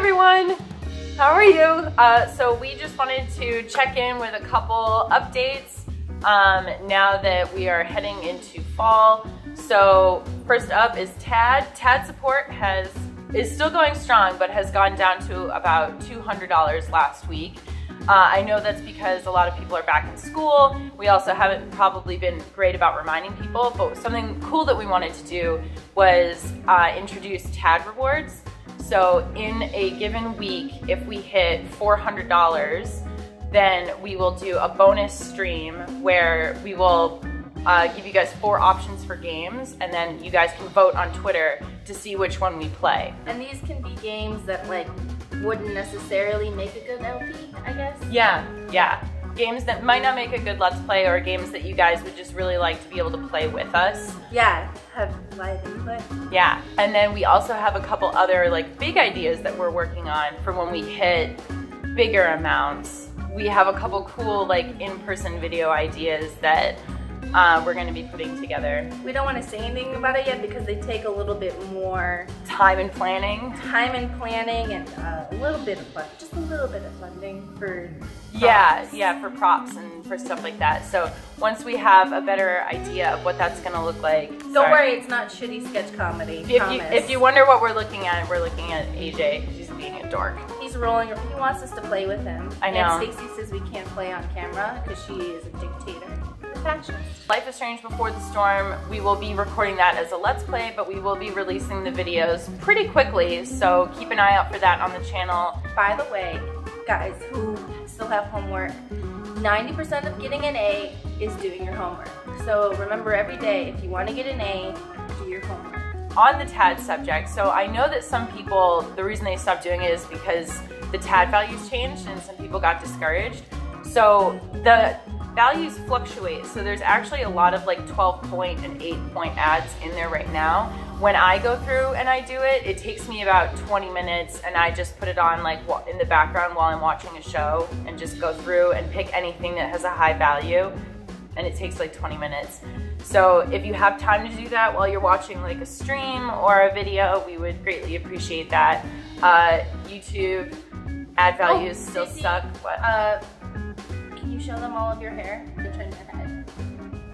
everyone, how are you? So we just wanted to check in with a couple updates now that we are heading into fall. So first up is TAD. TAD support is still going strong, but has gone down to about $200 last week. I know that's because a lot of people are back in school. We also haven't probably been great about reminding people, but something cool that we wanted to do was introduce TAD rewards. So in a given week, if we hit $400, then we will do a bonus stream where we will give you guys 4 options for games, and then you guys can vote on Twitter to see which one we play. And these can be games that like wouldn't necessarily make a good LP, I guess? Yeah. Games that might not make a good Let's Play, or games that you guys would just really like to be able to play with us. Yeah, have live input. Yeah, and then we also have a couple other like big ideas that we're working on for when we hit bigger amounts. We have a couple cool like in-person video ideas that we're going to be putting together. We don't want to say anything about it yet because they take a little bit more time and planning. And a little bit of just a little bit of funding for props. Yeah, for props and for stuff like that. So once we have a better idea of what that's going to look like. Don't worry, it's not shitty sketch comedy. If you wonder what we're looking at AJ. He's being a dork. He's rolling. He wants us to play with him. I know. And Stacy says we can't play on camera because she is a dictator. Life is Strange Before the Storm, we will be recording that as a Let's Play, but we will be releasing the videos pretty quickly, so keep an eye out for that on the channel. By the way, guys who still have homework, 90% of getting an A is doing your homework. So remember, every day, if you want to get an A, do your homework. On the TAD subject, so I know that some people, the reason they stopped doing it is because the TAD values changed and some people got discouraged. So the values fluctuate, so there's actually a lot of like 12-point and 8-point ads in there right now. When I go through and I do it, it takes me about 20 minutes, and I just put it on like in the background while I'm watching a show and just go through and pick anything that has a high value, and it takes like 20 minutes. So if you have time to do that while you're watching like a stream or a video, we would greatly appreciate that. YouTube ad values still suck, but can you show them all of your hair? They're turning their head.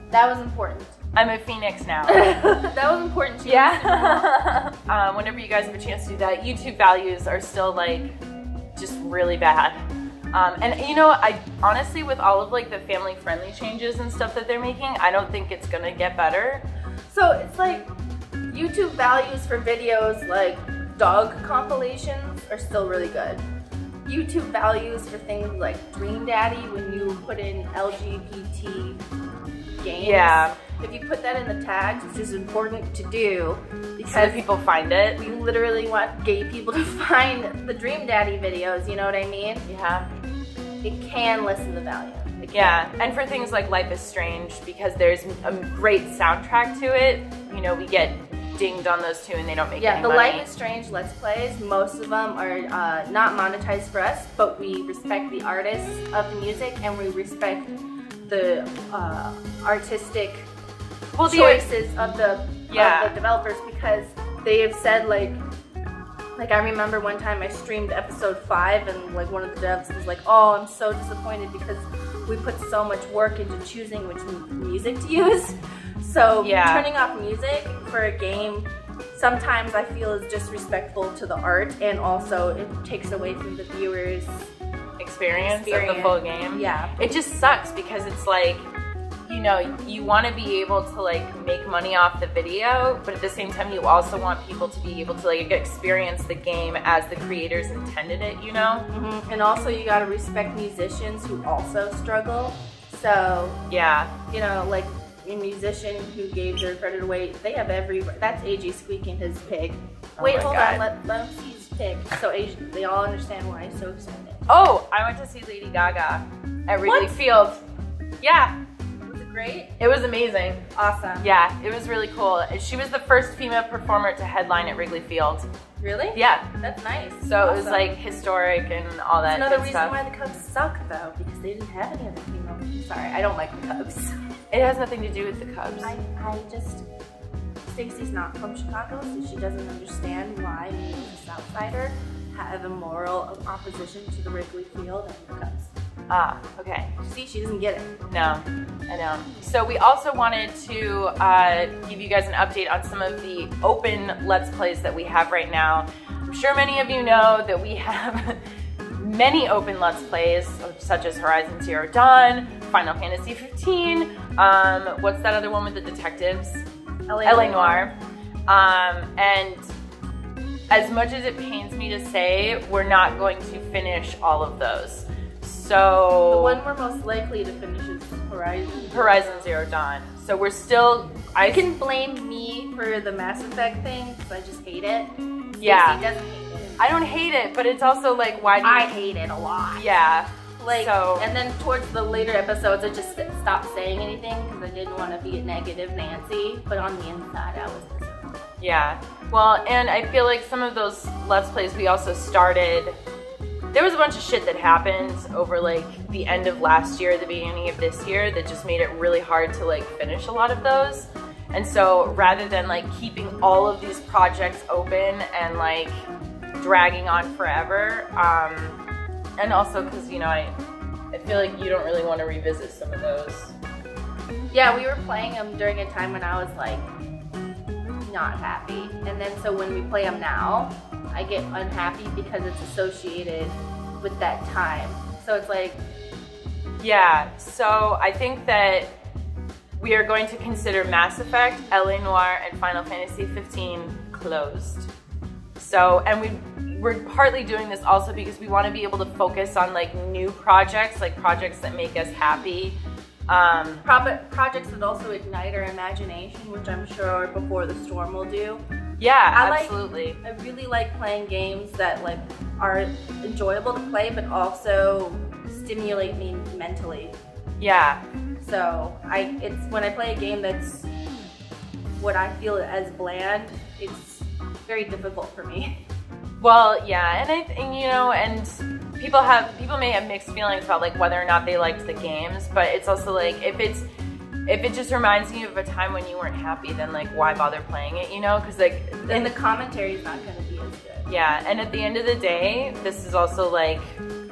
That was important. I'm a phoenix now. That was important too. Yeah. Whenever you guys have a chance to do that, YouTube values are still like just really bad. And you know, I honestly, with all of like the family-friendly changes and stuff that they're making, I don't think it's gonna get better. So it's like YouTube values for videos like dog compilations are still really good. YouTube values for things like Dream Daddy, when you put in LGBT games. Yeah. If you put that in the tags, which is important to do, because so that people find it. We literally want gay people to find the Dream Daddy videos, you know what I mean? Yeah. It can lessen the value. Yeah, and for things like Life is Strange, because there's a great soundtrack to it, you know, we get dinged on those too, and they don't make any money. The Life is Strange Let's Plays, most of them are not monetized for us, but we respect the artists of the music, and we respect the artistic choices of the developers, because they have said like I remember one time I streamed episode 5, and like one of the devs was like, "Oh, I'm so disappointed because we put so much work into choosing which music to use." So turning off music for a game sometimes I feel is disrespectful to the art, and also it takes away from the viewer's experience of the full game. Yeah. It just sucks because it's like, you know, you want to be able to like make money off the video, but at the same time you also want people to be able to like experience the game as the creators intended it, you know? Mm-hmm. And also you gotta respect musicians who also struggle. So yeah, you know, like a musician who gave their credit away, they have that's AJ squeaking his pig. Wait, hold on, let him see his pig. So they all understand why he's so excited. Oh, I went to see Lady Gaga at Wrigley Field. Yeah. Great? It was amazing. Awesome. Yeah, it was really cool. She was the first female performer to headline at Wrigley Field. Really? Yeah. That's nice. So it was like historic and all that. That's another reason why the Cubs suck though, because they didn't have any other female. Sorry, I don't like the Cubs. It has nothing to do with the Cubs. I just, Stacy's not from Chicago, so she doesn't understand why me as a Southsider have a moral opposition to the Wrigley Field and the Cubs. Ah, okay. See, she doesn't get it. No, I know. So we also wanted to give you guys an update on some of the open Let's Plays that we have right now. I'm sure many of you know that we have many open Let's Plays, such as Horizon Zero Dawn, Final Fantasy 15, what's that other one with the detectives? LA Noire. And as much as it pains me to say, we're not going to finish all of those. So the one we're most likely to finish is Horizon Zero Dawn. So we're still. You can blame me for the Mass Effect thing because I just hate it. Yeah. Stacey doesn't hate it. I don't hate it, but it's also like, why do you? I hate it a lot. Yeah. Like, so, and then towards the later episodes, I just stopped saying anything because I didn't want to be a negative Nancy. But on the inside, I was miserable. Yeah. Well, and I feel like some of those Let's Plays we also started. There was a bunch of shit that happened over like the end of last year, the beginning of this year that just made it really hard to like finish a lot of those. And so rather than like keeping all of these projects open and like dragging on forever, and also because, you know, I feel like you don't really want to revisit some of those. Yeah, we were playing them during a time when I was like not happy. And then so when we play them now, I get unhappy because it's associated with that time. So it's like... Yeah, so I think that we are going to consider Mass Effect, LA Noire, and Final Fantasy 15 closed. So, and we're partly doing this also because we want to be able to focus on like new projects, like projects that make us happy. Projects that also ignite our imagination, which I'm sure Before the Storm will do. Yeah, absolutely. I really like playing games that like are enjoyable to play, but also stimulate me mentally. Yeah. So it's when I play a game that's what I feel as bland, it's very difficult for me. Well, yeah, and you know, and people may have mixed feelings about like whether or not they liked the games, but it's also like if it just reminds you of a time when you weren't happy, then like why bother playing it, you know? Because like then the commentary is not going to be as good. Yeah, and at the end of the day, this is also like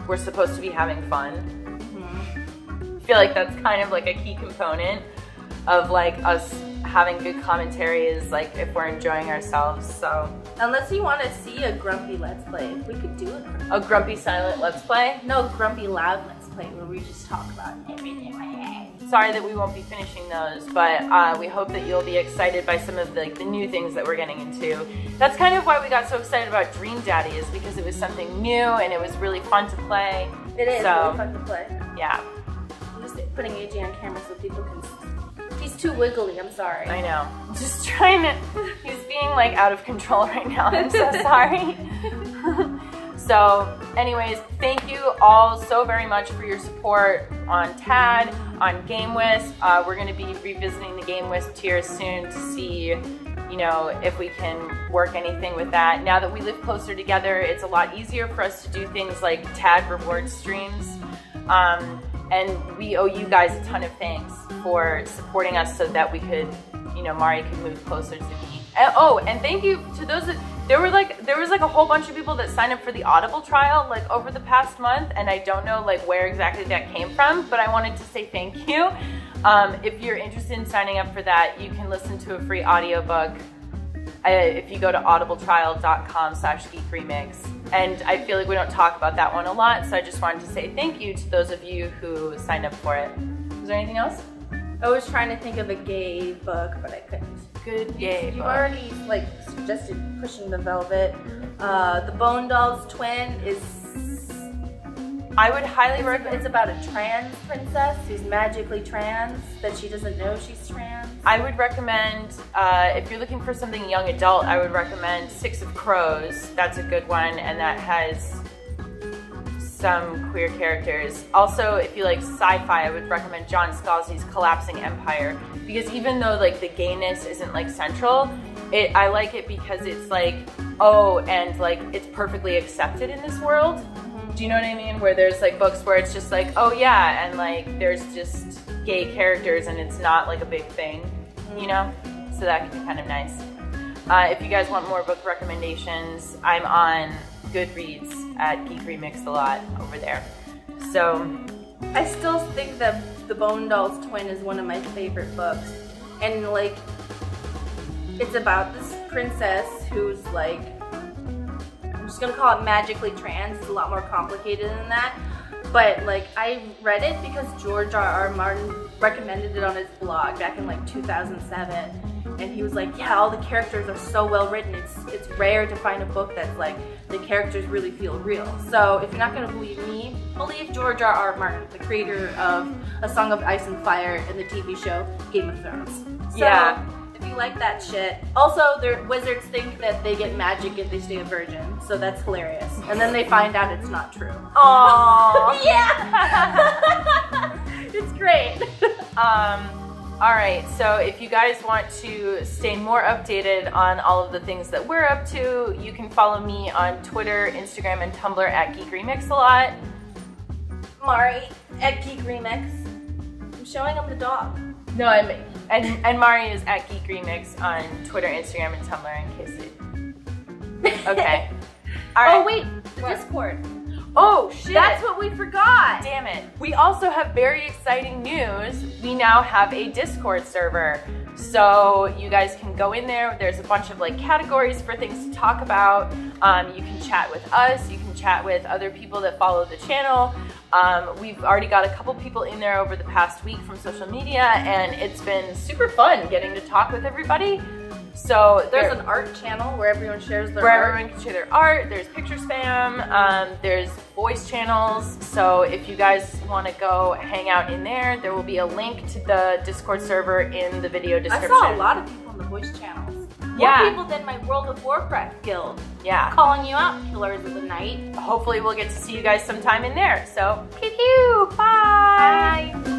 we're supposed to be having fun. Mm-hmm. I feel like that's kind of like a key component of like us having good commentary is like if we're enjoying ourselves. So unless you want to see a grumpy Let's Play, we could do it. A grumpy silent Let's Play? No, grumpy loud Let's Play where we just talk about everything. Sorry that we won't be finishing those, but we hope that you'll be excited by some of the new things that we're getting into. That's kind of why we got so excited about Dream Daddy, is because it was something new and it was really fun to play. It is really fun to play. Yeah. I'm just putting AJ on camera so people can see. He's too wiggly, I'm sorry. I know. I'm just trying to, he's being like out of control right now. I'm so sorry. So anyways, thank you all so very much for your support on TAD, on GameWisp. We're going to be revisiting the GameWisp tier soon to see, you know, if we can work anything with that. Now that we live closer together, it's a lot easier for us to do things like TAD reward streams. And we owe you guys a ton of thanks for supporting us so that we could, you know, Mari could move closer to me. And, oh, and thank you to those that, there was like a whole bunch of people that signed up for the Audible trial like over the past month, and I don't know like where exactly that came from, but I wanted to say thank you. If you're interested in signing up for that, you can listen to a free audiobook if you go to audibletrial.com/geekremix. And I feel like we don't talk about that one a lot, so I just wanted to say thank you to those of you who signed up for it. Was there anything else? I was trying to think of a gay book, but I couldn't. Good gay book. You've already like suggested Pushing the Velvet. The Bone Dolls Twin is... I would highly recommend... It's about a trans princess who's magically trans, that she doesn't know she's trans. I would recommend, if you're looking for something young adult, I would recommend Six of Crows. That's a good one, and that has some queer characters. Also, if you like sci-fi, I would recommend John Scalzi's Collapsing Empire, because even though like the gayness isn't like central, I like it because it's like, oh, and like it's perfectly accepted in this world. Mm-hmm. Do you know what I mean? Where there's like books where it's just like, oh yeah, and like there's just gay characters and it's not like a big thing, you know? So that can be kind of nice. If you guys want more book recommendations, I'm on good reads at Geek Remix a lot over there. So I still think that The Bone Doll's Twin is one of my favorite books. And like, it's about this princess who's like, I'm just gonna call it magically trans. It's a lot more complicated than that. But like, I read it because George R.R. Martin recommended it on his blog back in like 2007. And he was like, yeah, all the characters are so well written. It's rare to find a book that's like, the characters really feel real. So if you're not gonna believe me, believe George R.R. Martin, the creator of A Song of Ice and Fire and the TV show Game of Thrones. So, yeah. if you like that shit. Also, their wizards think that they get magic if they stay a virgin, so that's hilarious. And then they find out it's not true. Aww. Yeah! It's great. Alright, so if you guys want to stay more updated on all of the things that we're up to, you can follow me on Twitter, Instagram, and Tumblr at Geek Remix a lot. Mari at Geek Remix. I'm showing him the dog. No, and Mari is at Geek Remix on Twitter, Instagram, and Tumblr in case it... Okay. All right. Oh wait, the Discord. Oh shit! That's what we forgot! Damn it. We also have very exciting news. We now have a Discord server. So you guys can go in there. There's a bunch of like categories for things to talk about. You can chat with us. You can chat with other people that follow the channel. We've already got a couple people in there over the past week from social media, and it's been super fun getting to talk with everybody. So there's an art channel where everyone shares their art. Where everyone can share their art. There's picture spam. There's voice channels. So if you guys want to go hang out in there, there will be a link to the Discord server in the video description. I saw a lot of people in the voice channels. More people than my World of Warcraft guild. Yeah. Calling you out, Killers of the Night. Hopefully we'll get to see you guys sometime in there. So, pew pew. Bye. Bye.